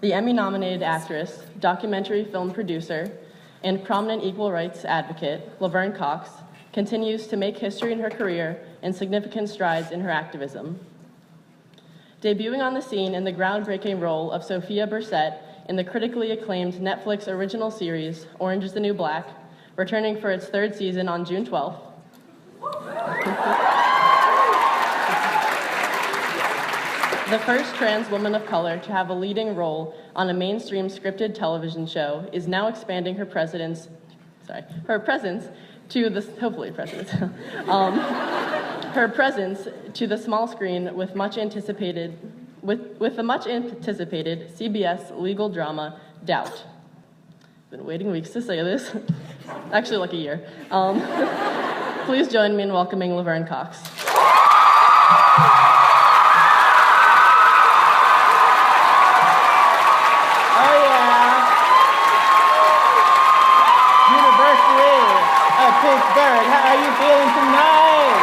The Emmy-nominated actress, documentary film producer, and prominent equal rights advocate, Laverne Cox, continues to make history in her career and significant strides in her activism. Debuting on the scene in the groundbreaking role of Sophia Bursette in the critically acclaimed Netflix original series, Orange is the New Black, returning for its third season on June 12th. The first trans woman of color to have a leading role on a mainstream scripted television show is now expanding her presence to the her presence to the small screen with the much anticipated CBS legal drama Doubt. Been waiting weeks to say this, actually like a year. Please join me in welcoming Laverne Cox. Pittsburgh, how are you feeling tonight?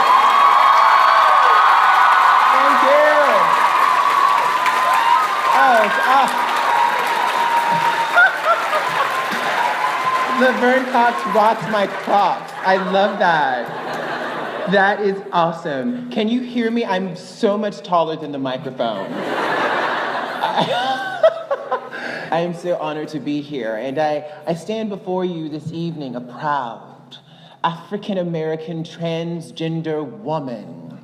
Thank you. Laverne Cox rocks my Crocs. I love that. That is awesome. Can you hear me? I'm so much taller than the microphone. I am so honored to be here, and I stand before you this evening a proud African-American transgender woman.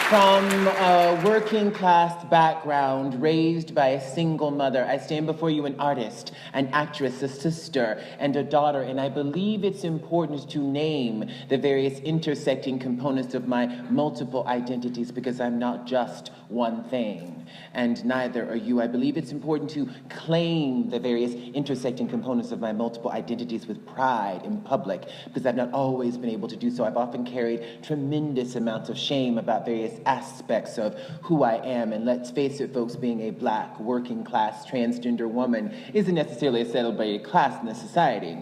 From a working class background, raised by a single mother, I stand before you an artist, an actress, a sister, and a daughter, and I believe it's important to name the various intersecting components of my multiple identities because I'm not just one thing, and neither are you. I believe it's important to claim the various intersecting components of my multiple identities with pride in public because I've not always been able to do so. I've often carried tremendous amounts of shame about various aspects of who I am, and let's face it, folks, being a black, working class, transgender woman isn't necessarily a celebrated class in this society.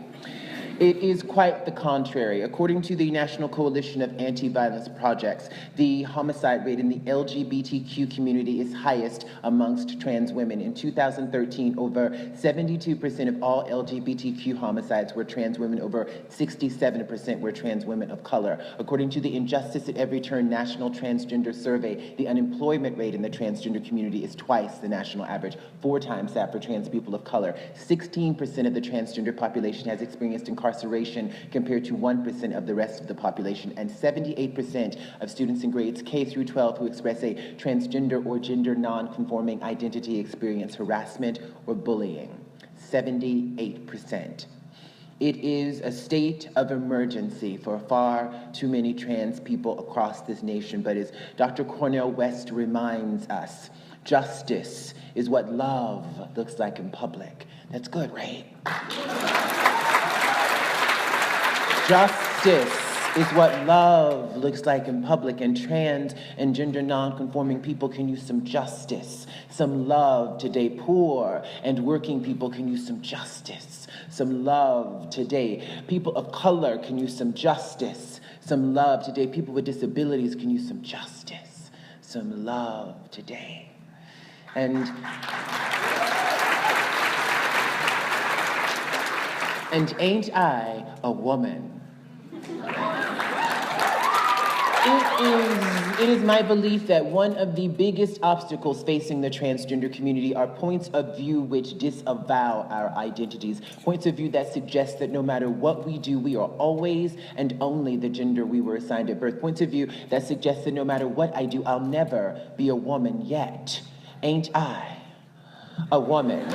It is quite the contrary. According to the National Coalition of Anti-Violence Projects, the homicide rate in the LGBTQ community is highest amongst trans women. In 2013, over 72% of all LGBTQ homicides were trans women, over 67% were trans women of color. According to the Injustice at Every Turn National Transgender Survey, the unemployment rate in the transgender community is twice the national average, 4 times that for trans people of color. 16% of the transgender population has experienced incarceration compared to 1% of the rest of the population, and 78% of students in grades K through 12 who express a transgender or gender non-conforming identity experience harassment or bullying. 78%. It is a state of emergency for far too many trans people across this nation, but as Dr. Cornel West reminds us, justice is what love looks like in public. That's good, right? Justice is what love looks like in public, and trans and gender non-conforming people can use some justice, some love today. Poor and working people can use some justice, some love today. People of color can use some justice, some love today. People with disabilities can use some justice, some love today. And ain't I a woman? It is my belief that one of the biggest obstacles facing the transgender community are points of view which disavow our identities, points of view that suggest that no matter what we do, we are always and only the gender we were assigned at birth, points of view that suggest that no matter what I do, I'll never be a woman yet. Ain't I a woman?